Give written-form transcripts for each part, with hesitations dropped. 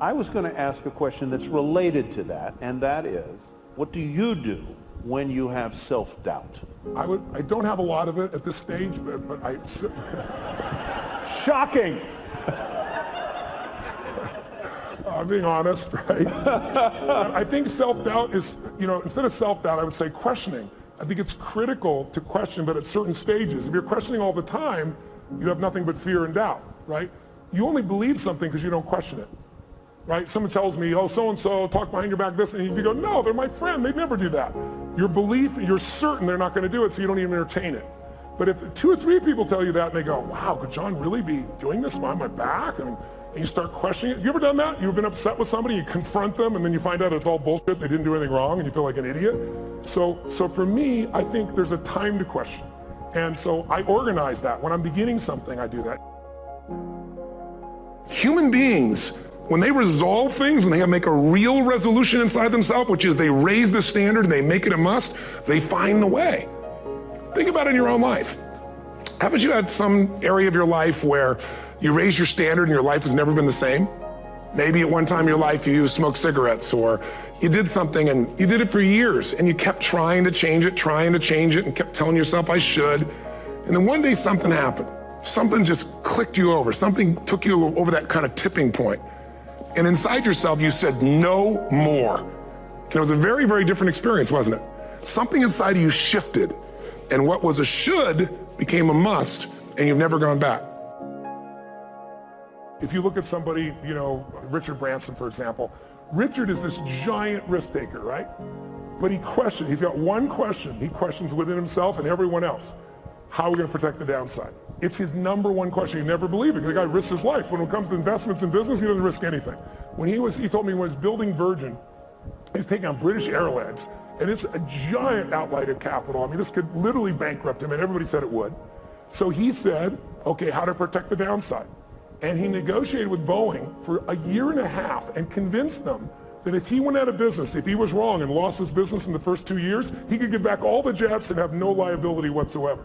I was going to ask a question that's related to that, and that is, what do you do when you have self-doubt? I don't have a lot of it at this stage, but I... Shocking! I'm being honest, right? I think self-doubt is, instead of self-doubt, I would say questioning. I think it's critical to question, but at certain stages. If you're questioning all the time, you have nothing but fear and doubt, right? You only believe something because you don't question it, right? Someone tells me, oh, so-and-so talk behind your back this, and you go, no, they're my friend, they'd never do that. Your belief, you're certain they're not gonna do it, so you don't even entertain it. But if 2 or 3 people tell you that and they go, wow, could John really be doing this behind my back? And you start questioning it. You ever done that? You've been upset with somebody, you confront them, and then you find out it's all bullshit, they didn't do anything wrong, and you feel like an idiot. So for me, I think there's a time to question. And so I organize that. When I'm beginning something, I do that. Human beings, when they resolve things, when they make a real resolution inside themselves, which is they raise the standard and they make it a must, they find the way. Think about it in your own life. Haven't you had some area of your life where you raise your standard and your life has never been the same? Maybe at one time in your life you smoked cigarettes, or you did something and you did it for years and you kept trying to change it and kept telling yourself I should. And then one day something happened. Something just clicked you over. Something took you over that kind of tipping point. And inside yourself you said no more. And it was a very, very different experience, wasn't it? Something inside of you shifted, and what was a should became a must, and you've never gone back. If you look at somebody, Richard Branson, for example, Richard is this giant risk taker, right? But he's got one question. He questions within himself and everyone else. How are we gonna protect the downside? It's his number one question. He never believed it, because the guy risks his life. When it comes to investments in business, he doesn't risk anything. He told me when he was building Virgin, he's taking on British Airlines, and it's a giant outlay of capital. I mean, this could literally bankrupt him, and everybody said it would. So he said, okay, how to protect the downside? And he negotiated with Boeing for 1.5 years and convinced them that if he went out of business, if he was wrong and lost his business in the first 2 years, he could get back all the jets and have no liability whatsoever.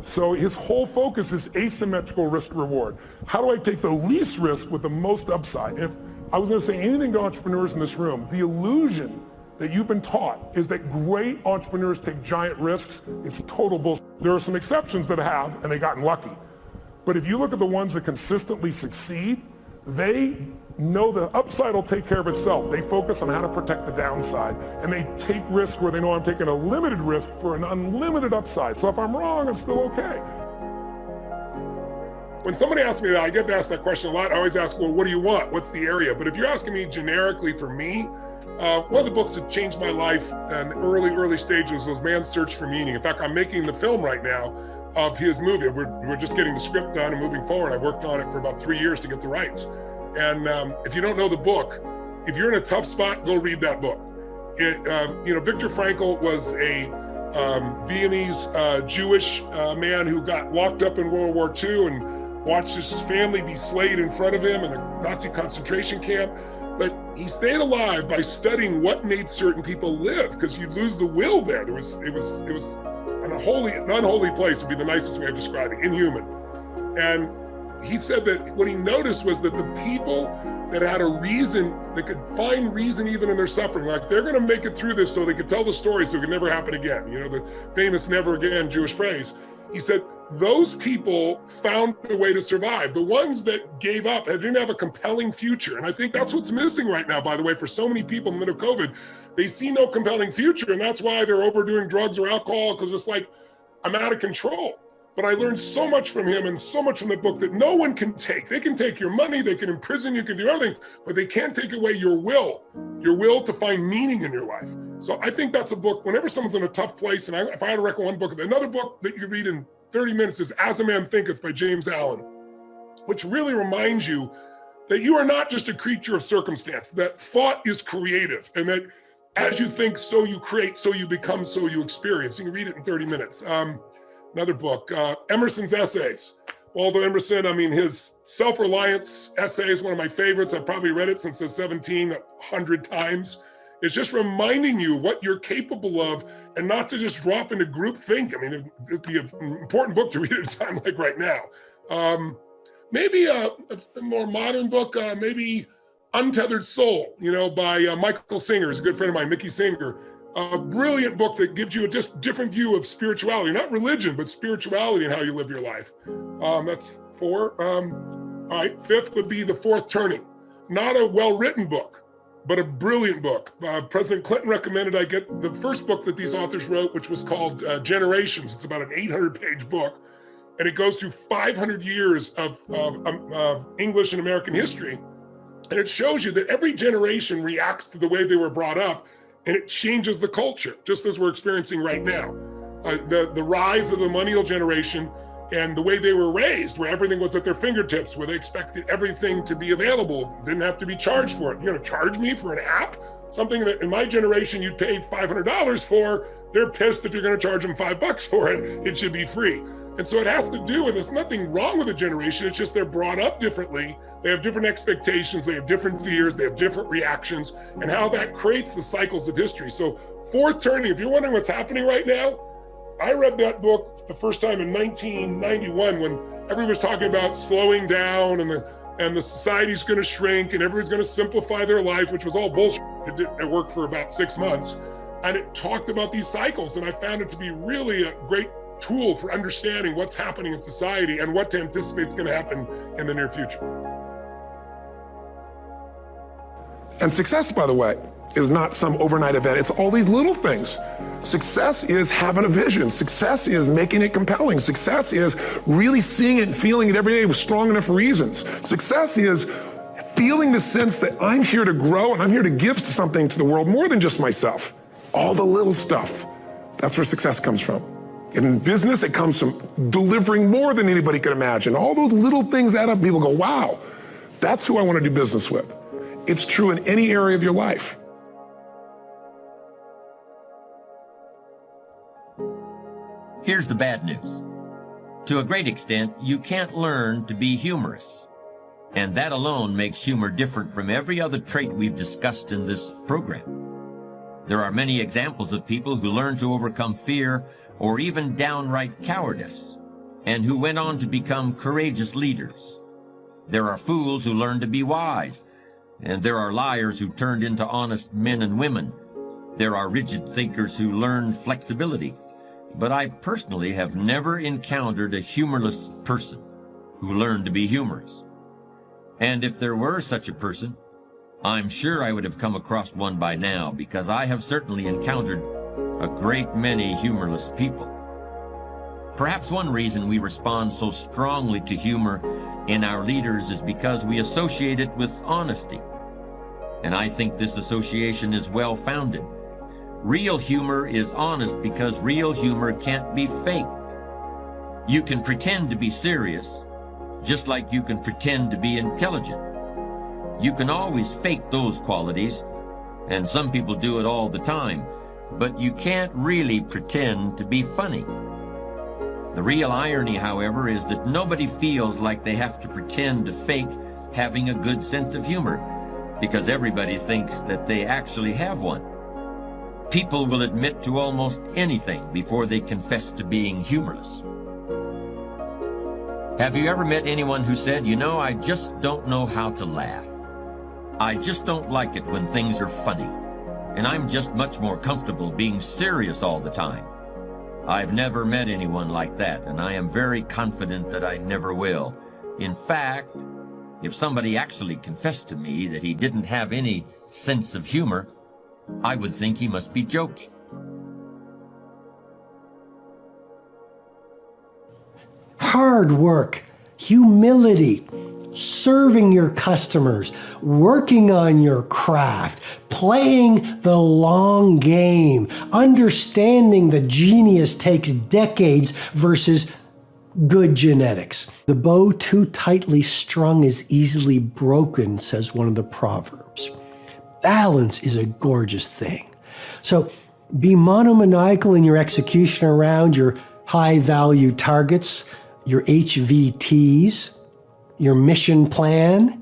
So his whole focus is asymmetrical risk reward. How do I take the least risk with the most upside? If I was gonna say anything to entrepreneurs in this room, the illusion that you've been taught is that great entrepreneurs take giant risks. It's total bullshit. There are some exceptions that have, and they've gotten lucky. But if you look at the ones that consistently succeed, they know the upside will take care of itself. They focus on how to protect the downside, and they take risk where they know I'm taking a limited risk for an unlimited upside. So if I'm wrong, I'm still okay. When somebody asks me that, I get asked that question a lot. I always ask, well, what do you want? What's the area? But if you're asking me generically for me, one of the books that changed my life in early stages was Man's Search for Meaning. In fact, I'm making the film right now of his movie. We're just getting the script done and moving forward. I worked on it for about 3 years to get the rights. And if you don't know the book, if you're in a tough spot, go read that book. Viktor Frankl was a Viennese Jewish man who got locked up in World War II and watched his family be slayed in front of him in a Nazi concentration camp. But he stayed alive by studying what made certain people live, because you'd lose the will there. It was an unholy place would be the nicest way of describing it, inhuman. And he said that what he noticed was that the people that had a reason, that could find reason even in their suffering, like they're gonna make it through this so they could tell the story so it could never happen again. The famous never again Jewish phrase. He said, those people found a way to survive. The ones that gave up and didn't have a compelling future. And I think that's what's missing right now, by the way, for so many people in the middle of COVID. They see no compelling future, and that's why they're overdoing drugs or alcohol, because it's like, I'm out of control. But I learned so much from him and so much from the book that no one can take. They can take your money, they can imprison you, can do everything, but they can't take away your will to find meaning in your life. So I think that's a book, whenever someone's in a tough place, and if I had to recommend one book, another book that you can read in 30 minutes is As a Man Thinketh by James Allen, which really reminds you that you are not just a creature of circumstance, that thought is creative, and that as you think, so you create, so you become, so you experience. You can read it in 30 minutes. Another book, Emerson's Essays. Waldo Emerson, his self-reliance essay is one of my favorites. I've probably read it since I was 17, 100 times. It's just reminding you what you're capable of and not to just drop into group think. It'd be an important book to read at a time like right now. Maybe a more modern book, maybe Untethered Soul, by Michael Singer, is a good friend of mine, Mickey Singer. A brilliant book that gives you a just different view of spirituality, not religion, but spirituality and how you live your life. That's 4. All right, 5th would be The Fourth Turning. Not a well-written book, but a brilliant book. President Clinton recommended I get the first book that these authors wrote, which was called Generations. It's about an 800-page book, and it goes through 500 years of English and American history. And it shows you that every generation reacts to the way they were brought up, and it changes the culture, just as we're experiencing right now. The rise of the millennial generation and the way they were raised, where everything was at their fingertips, where they expected everything to be available, didn't have to be charged for it. You're gonna charge me for an app? Something that in my generation you'd pay $500 for, they're pissed if you're gonna charge them $5 for it. It should be free. And so it has to do with, there's nothing wrong with a generation, it's just they're brought up differently. They have different expectations, they have different fears, they have different reactions, and how that creates the cycles of history. So Fourth Turning, if you're wondering what's happening right now, I read that book the first time in 1991 when everyone was talking about slowing down and the society's gonna shrink and everyone's gonna simplify their life, which was all bullshit. It worked for about 6 months. And it talked about these cycles, and I found it to be really a great tool for understanding what's happening in society and what to anticipate is gonna happen in the near future. And success, by the way, is not some overnight event. It's all these little things. Success is having a vision. Success is making it compelling. Success is really seeing it and feeling it every day with strong enough reasons. Success is feeling the sense that I'm here to grow and I'm here to give something to the world more than just myself. All the little stuff. That's where success comes from. In business, it comes from delivering more than anybody can imagine. All those little things add up. People go, wow, that's who I want to do business with. It's true in any area of your life. Here's the bad news. To a great extent, you can't learn to be humorous. And that alone makes humor different from every other trait we've discussed in this program. There are many examples of people who learned to overcome fear or even downright cowardice, and who went on to become courageous leaders. There are fools who learned to be wise, and there are liars who turned into honest men and women. There are rigid thinkers who learned flexibility. But I personally have never encountered a humorless person who learned to be humorous. And if there were such a person, I'm sure I would have come across one by now, because I have certainly encountered a great many humorless people. Perhaps one reason we respond so strongly to humor in our leaders is because we associate it with honesty. And I think this association is well-founded. Real humor is honest because real humor can't be faked. You can pretend to be serious, just like you can pretend to be intelligent. You can always fake those qualities, and some people do it all the time, but you can't really pretend to be funny. The real irony, however, is that nobody feels like they have to pretend to fake having a good sense of humor, because everybody thinks that they actually have one. People will admit to almost anything before they confess to being humorless. Have you ever met anyone who said, I just don't know how to laugh. I just don't like it when things are funny, and I'm just much more comfortable being serious all the time. I've never met anyone like that, and I am very confident that I never will. In fact, if somebody actually confessed to me that he didn't have any sense of humor, I would think he must be joking. Hard work, humility, serving your customers, working on your craft, playing the long game, understanding that genius takes decades versus good genetics. The bow too tightly strung is easily broken, says one of the proverbs. Balance is a gorgeous thing. So be monomaniacal in your execution around your high-value targets, your HVTs, your mission plan,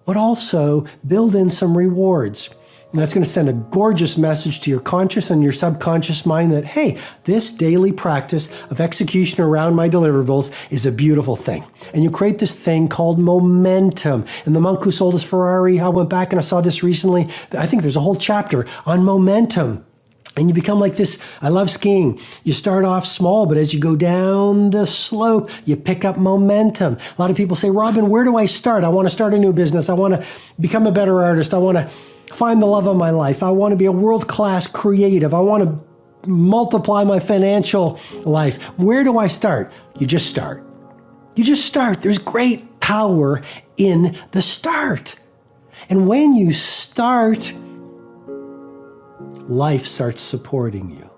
but also build in some rewards. And that's going to send a gorgeous message to your conscious and your subconscious mind that, hey, this daily practice of execution around my deliverables is a beautiful thing. And you create this thing called momentum. And the monk who sold his Ferrari, I went back and I saw this recently. I think there's a whole chapter on momentum. And you become like this. I love skiing. You start off small, but as you go down the slope, you pick up momentum. A lot of people say, Robin, where do I start? I want to start a new business. I want to become a better artist. I want to find the love of my life. I want to be a world-class creative. I want to multiply my financial life. Where do I start? You just start. You just start. There's great power in the start. And when you start, life starts supporting you.